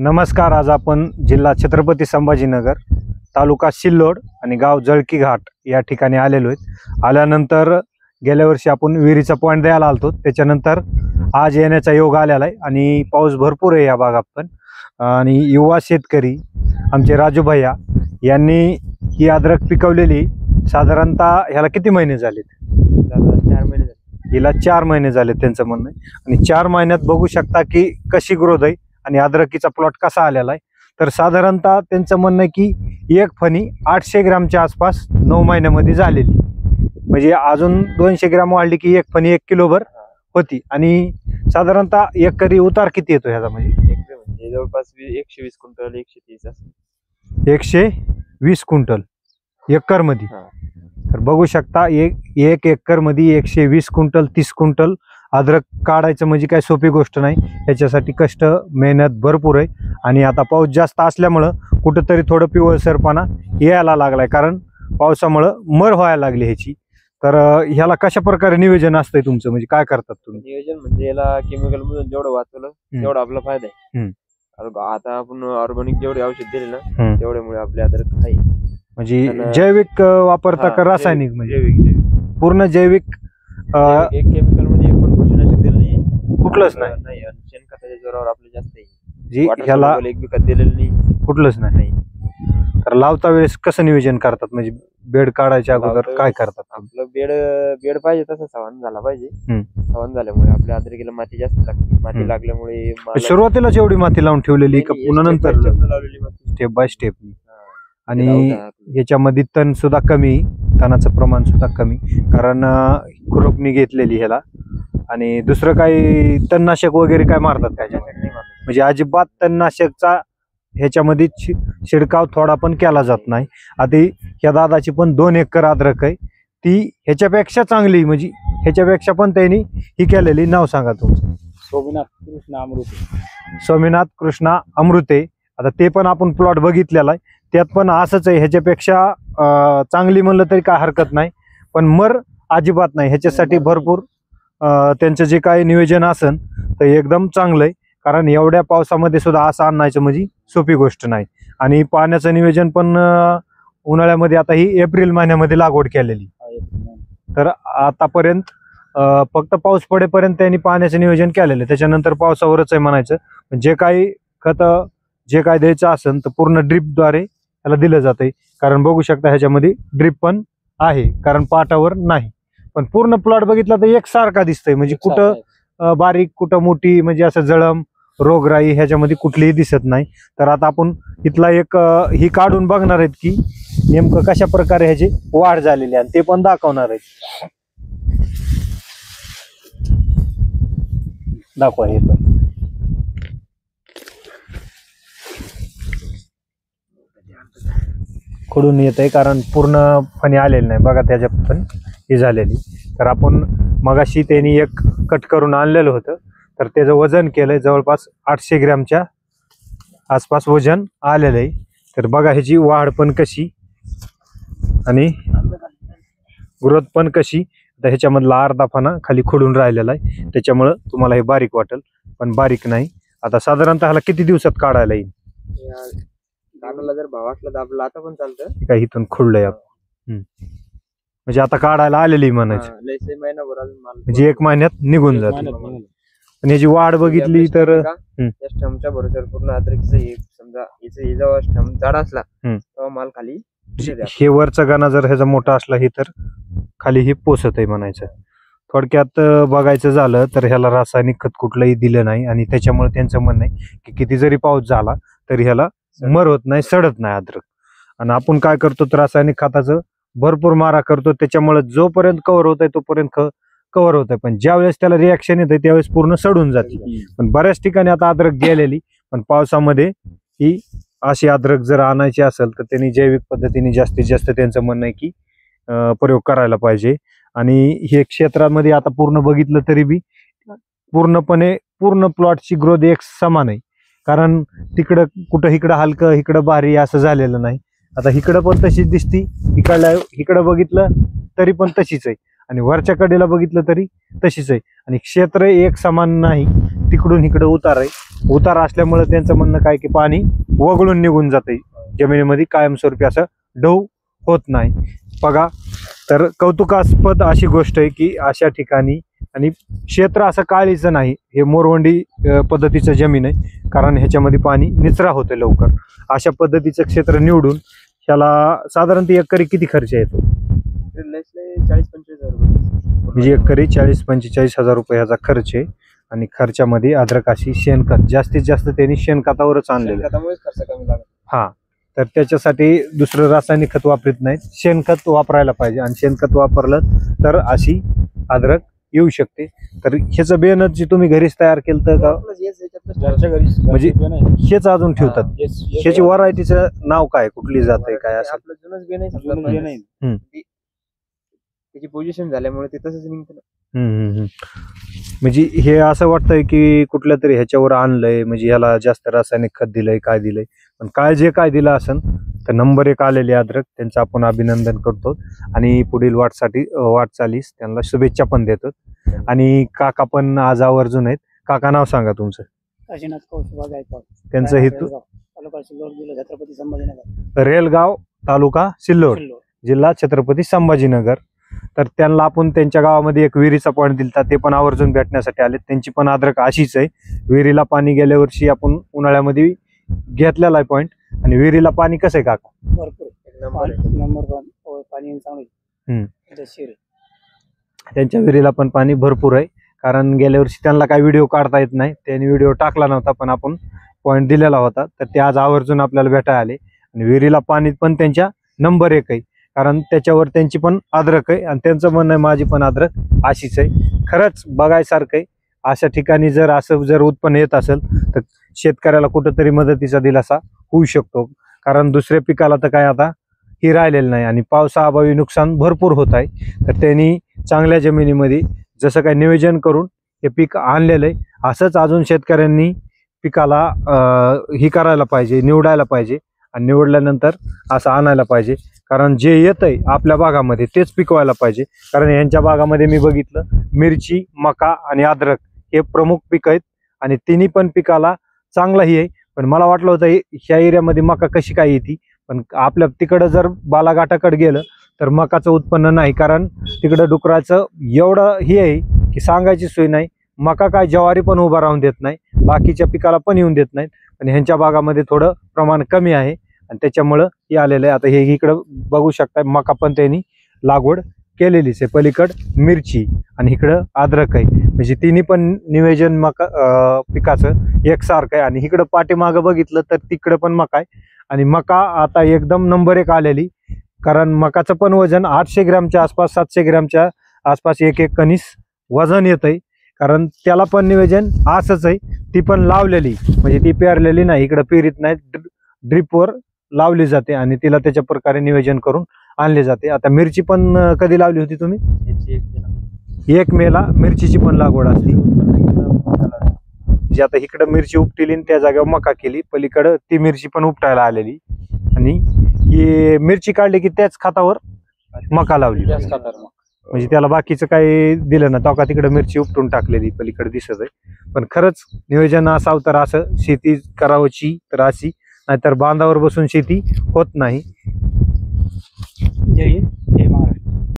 नमस्कार. आज आपण जिल्हा छत्रपती संभाजीनगर, तालुका सिल्लोड आणि गाव जळकी घाट या ठिकाणी आलेलो आहेत. आल्यानंतर गेल्या वर्षी आपण विहिरीचा पॉईंट द्यायला आलतो, त्याच्यानंतर आज येण्याचा योग आलेला आहे आणि पाऊस भरपूर आहे या भागात पण. आणि युवा शेतकरी आमचे राजू भैया यांनी ही अद्रक पिकवलेली. साधारणतः ह्याला किती महिने झालेत? 4 महिने झाले. हिला 4 महिने झाले त्यांचं म्हणणं आहे. आणि 4 महिन्यात बघू शकता की कशी ग्रोथ आहे आणि अद्रकीचा प्लॉट कसा आलेला आहे. तर साधारणतः त्यांचं म्हणणं आहे की एक फणी 800 ग्रामच्या आसपास 9 महिन्यामध्ये झालेली. म्हणजे अजून 200 ग्राम वाढली की एक फणी 1 किलोभर होती. आणि साधारणतः एकरी उतार किती येतो ह्याचा? म्हणजे जवळपास 120 क्विंटल 130 असं. 120 क्विंटल एकर मध्ये. तर बघू शकता एक एकर मध्ये 120 क्विंटल 30 क्विंटल अद्रक काढायचं म्हणजे काय सोपी गोष्ट नाही. याच्यासाठी कष्ट मेहनत भरपूर आहे. आणि आता पाऊस जास्त असल्यामुळं कुठंतरी थोडं पिवळसरपणा यायला लागलाय, कारण पावसामुळं मर व्हायला लागली ह्याची. तर ह्याला कशा प्रकारे नियोजन असतंय तुमचं, म्हणजे काय करतात तुम्ही? नियोजन म्हणजे याला केमिकल मधून जेवढं वाचवलं तेवढा आपला फायदा आहे. आता आपण ऑर्गॅनिक जेवढे औषध दिले ना तेवढ्यामुळे आपल्या अद्रक आहे. म्हणजे जैविक वापरता का रासायनिक? म्हणजे पूर्ण जैविक. एक केमिकल मध्ये एक पण बुरशीनाशक दिलं नाही, कुठलंच नाही. शेणखताच्या जोरावर आपलं जास्त आहे. जी ह्याला एक विकत दिलेलं नाही, कुठलंच नाही. तर लावता वेळेस कसं नियोजन करतात? म्हणजे बेड काढायच्या अगोदर काय करतात? आपलं बेड पाहिजे तसं सवन झाला पाहिजे. सवन झाल्यामुळे आपल्या अद्रकीला माती जास्त लागते. माती लागल्यामुळे सुरुवातीला जेवढी माती लावून ठेवलेली का पुन्हा नंतर स्टेप बाय स्टेप? आणि याच्यामध्ये तण सुद्धा कमी, तणाचं प्रमाण सुद्धा कमी, कारण खुरपणी घेतलेली ह्याला. आणि दुसरं काही तणनाशक वगैरे काय मारतात काय? म्हणजे अजिबात तणनाशकचा ह्याच्यामध्ये शिडकाव थोडा पण केला जात नाही. आधी ह्या दादाची पण 2 एकर अद्रक आहे, ती ह्याच्यापेक्षा चांगली, म्हणजे ह्याच्यापेक्षा पण त्यांनी ही केलेली. नाव सांगा तुमचं? स्वामीनाथ कृष्णा अमृते. स्वामीनाथ कृष्णा अमृते. आता ते पण आपण प्लॉट बघितलेला आहे, त्यात पण असंच आहे. ह्याच्यापेक्षा चांगली म्हणलं तरी काय हरकत नाही, पण मर अजिबात नाही. ह्याच्यासाठी भरपूर त्यांचं जे काही नियोजन असेल तर एकदम चांगलं आहे, कारण एवढ्या पावसामध्ये सुद्धा असं आणायचं म्हणजे सोपी गोष्ट नाही. आणि पाण्याचं नियोजन पण उन्हाळ्यामध्ये, आता ही एप्रिल महिन्यामध्ये लागवड केलेली. तर आतापर्यंत फक्त पाऊस पडेपर्यंत त्यांनी पाण्याचं नियोजन केलेलं आहे. त्याच्यानंतर पावसावरच आहे म्हणायचं. जे काही खत जे काय द्यायचं असेल तर पूर्ण ड्रीपद्वारे त्याला दिलं जातंय. कारण बघू शकता ह्याच्यामध्ये ड्रीप पण आहे, कारण पाटावर नाही. पण पूर्ण प्लॉट बघितला तर एकसारखा दिसतंय, म्हणजे कुठं बारीक कुठं मोठी, म्हणजे असं जळम रोगराई ह्याच्यामध्ये कुठलीही दिसत नाही. तर आता आपण इथला एक ही काढून बघणार आहेत की नेमकं कशा प्रकारे ह्याची वाढ झालेली आहे, आणि ते पण दाखवणार आहेत. दाखवा हे पण. खुडून येत आहे, कारण पूर्ण फणी आलेली नाही. बघा त्याच्यात पण ही झालेली. तर आपण मगाशी त्यांनी एक कट करून आणलेलं होतं, तर त्याचं वजन केलंय. जवळपास 800 ग्रॅमच्या आसपास वजन आलेलं आहे. तर बघा ह्याची वाढ पण कशी आणि ग्रोथ पण कशी. आता ह्याच्यामधला अर्धा फणा खाली खुडून राहिलेला आहे, त्याच्यामुळं तुम्हाला हे बारीक वाटेल, पण बारीक नाही. आता साधारणतः ह्याला किती दिवसात काढायला येईल? दादाला जर भाव असला तर आपलं आता पण चालतं. काय इथून खुडलंय आपण, म्हणजे आता काढायला आलेली म्हणायचं. म्हणजे 1 महिन्यात निघून जाते. पण याची वाढ बघितली तर स्टमच्या भरोश्यावर पूर्ण अद्रकीचं हे समजा याचं जेव्हा स्टम जाड असला तेव्हा माल खाली, हे वरचा गाणा जर ह्याचा मोठा असला हे तर खाली हे पोसत आहे म्हणायचं. थोडक्यात बघायचं झालं तर ह्याला रासायनिक खत कुठलंही दिलं नाही, आणि त्याच्यामुळे त्यांचं म्हणणं आहे की किती जरी पाऊस झाला तरी ह्याला मर होत नाही, सडत नाही अद्रक. आणि आपण काय करतो तर रासायनिक खताचं भरपूर मारा करतो, त्याच्यामुळे जोपर्यंत कव्हर होत आहे तोपर्यंत कव्हर होत आहे, पण ज्या वेळेस त्याला रिॲक्शन येते त्यावेळेस पूर्ण सडून जाते. पण बऱ्याच ठिकाणी आता अद्रक गेलेली, पण पावसामध्ये ही अशी अद्रक जर आणायची असेल तर त्यांनी जैविक पद्धतीने जास्तीत जास्त त्यांचं म्हणणं आहे की प्रयोग करायला पाहिजे. आणि हे क्षेत्रामध्ये आता पूर्ण बघितलं तरी बी पूर्ण प्लॉटची ग्रोथ एक समान आहे, कारण तिकडं कुठं इकडं हलकं इकडं भारी असं झालेलं नाही. आता इकडं पण तशीच दिसती, इकडं बघितलं तरी पण तशीच आहे, आणि वरच्या कडेला बघितलं तरी तशीच आहे. आणि क्षेत्र एक समान नाही, तिकडून इकडे उतार आहे. उतार असल्यामुळे त्यांचं म्हणणं काय की पाणी वगळून निघून जाते जमिनीमध्ये, कायमस्वरूपी असं डव होत नाही. बघा, तर कौतुकास्पद अशी गोष्ट आहे की अशा ठिकाणी, आणि क्षेत्र असं काळीचं नाही, हे मोरवंडी पद्धतीचं जमीन आहे, कारण ह्याच्यामध्ये पाणी निचरा होते लवकर. अशा पद्धतीचं क्षेत्र निवडून ह्याला साधारणतः एकरी किती खर्च येतो? 40-45 हजार म्हणजे एकरी 40-45 हजार रुपये ह्याचा खर्च आहे. आणि खर्चामध्ये अद्रकाशी शेणखत, जास्तीत जास्त त्यांनी शेणखतावरच आणलेलं आहे. खतामुळेच खर्च कमी लागला. हा, तर त्याच्यासाठी दुसरं रासायनिक खत वापरत नाहीत, शेणखत वापरायला पाहिजे. आणि शेणखत वापरलं तर अशी अद्रक येऊ शकते. तर ह्याचं बेनच जे तुम्ही घरीच तयार केलं तर का, घरच्या घरी म्हणजे घरचे बियाणं आहे. हेच अजून ठेवतात? ह्याची व्हरायटीचं नाव काय, कुठली जात आहे काय असं? आपलं जुनच बी नाही जुनं बियाणं आहे. त्याची पोझिशन झाल्यामुळे ते तसंच निघतं. म्हणजे हे असं वाटतंय की कुठल्या तरी ह्याच्यावर आणलंय, म्हणजे ह्याला जास्त रासायनिक खत दिलंय, काय दिलंय. पण काय जे काय दिलं असेल तर नंबर 1 आलेले अद्रक, त्यांचं आपण अभिनंदन करतो. आणि पुढील वाटचालीस त्यांना शुभेच्छा पण देतो. आणि काका पण आज आवर्जून आहेत. काका, नाव सांगा तुमचं. काशीनाथ कौशुभा गायकवाड. त्यांचं हेतू तालुका सिल्लोड, जिल्हा छत्रपती संभाजीनगर. रेलगाव, तालुका सिल्लोड, जिल्हा छत्रपती संभाजीनगर. तर त्यांना आपण त्यांच्या गावामध्ये एक विहिरीचा पॉईंट दिलता, ते पण आवर्जून भेटण्यासाठी आले. त्यांची पण अद्रक अशीच आहे. विहिरीला पाणी गेल्या वर्षी आपण उन्हाळ्यामध्ये घेतलेला आहे पॉईंट. आणि विहिरीला पाणी कसं आहे काका? भरपूर नंबर 1 पाणी चांगलं. त्यांच्या विहिरीला पण पाणी भरपूर आहे. कारण गेल्या वर्षी त्यांना काही व्हिडिओ काढता येत नाही, त्यांनी व्हिडिओ टाकला नव्हता, पण आपण पॉईंट दिलेला होता. तर ते आज आवर्जून आपल्याला भेटायला आले. आणि विहिरीला पाणी पण त्यांच्या नंबर 1 आहे, कारण त्याच्यावर त्यांची पण अद्रक आहे. आणि त्यांचं म्हणणं आहे माझी पण अद्रक अशीच आहे. खरंच बघायसारखं आहे. अशा ठिकाणी जर असं जर उत्पन्न येत असेल तर शेतकऱ्याला कुठंतरी मदतीचा दिलासा होऊ शकतो. कारण दुसऱ्या पिकाला तर काय आता ही राहिलेलं नाही, आणि पावसाअभावी नुकसान भरपूर होत आहे. तर त्यांनी चांगल्या जमिनीमध्ये जसं काय नियोजन करून हे पीक आणलेलं आहे, असंच अजून शेतकऱ्यांनी पिकाला ही करायला पाहिजे, निवडायला पाहिजे. आणि निवडल्यानंतर असं आणायला पाहिजे, कारण जे येतंय आपल्या भागामध्ये तेच पिकवायला पाहिजे. कारण यांच्या भागामध्ये मी बघितलं, मिरची, मका आणि अद्रक हे प्रमुख पीक आहेत. आणि तिन्ही पण पिकाला चांगलाही आहे. पण मला वाटलं होतं ह्या एरियामध्ये मका कशी काय येते, पण आपल्या तिकडं जर बालाघाटाकडे गेलं तर मकाचं उत्पन्न नाही, कारण तिकडं डुकराचं एवढं हे आहे की सांगायची सोय नाही. मका काय ज्वारी पण उभा राहून देत नाही, बाकीच्या पिकाला पण येऊन देत नाहीत. पण ह्यांच्या भागामध्ये थोडं प्रमाण कमी आहे, आणि त्याच्यामुळं हे आलेलं आहे. आता हे इकडं बघू शकता, मका पण त्यांनी लागवड केलेलीच आहे. पलीकड मिरची आणि इकडं अद्रक आहे. म्हणजे तिन्ही पण नियोजन मका पिकाचं एकसारखं आहे. आणि इकडं पाठीमागं बघितलं तर तिकडं पण मका आहे. आणि मका आता एकदम नंबर 1 आलेली, कारण मकाचं पण वजन 800 ग्रॅमच्या आसपास, 700 ग्रॅमच्या आसपास एक कणीस वजन येत आहे. कारण त्याला पण नियोजन असंच आहे. ती पण लावलेली, म्हणजे ती पेरलेली नाही, इकडं पेरीत नाही, ड्रिपवर लावली जाते. आणि तिला त्याच्या प्रकारे नियोजन करून आणले जाते. आता मिरची पण कधी लावली होती तुम्ही? 1 मेला मिरचीची पण लागवड असते. जी आता इकडं मिरची उपटिली आणि त्या जागेवर मका केली, पलीकडं ती मिरची पण उपटायला आलेली. आणि ही मिरची काढली की त्याच खतावर मका लावली, म्हणजे त्याला बाकीचं काही दिलं ना. तो तिकडं मिरची उपटून टाकलेली पलीकडे दिसत आहे. पण खरंच नियोजन असावं तर असं शेती करावची तर अशी, नाहीतर बांधावर बसून शेती होत नाही.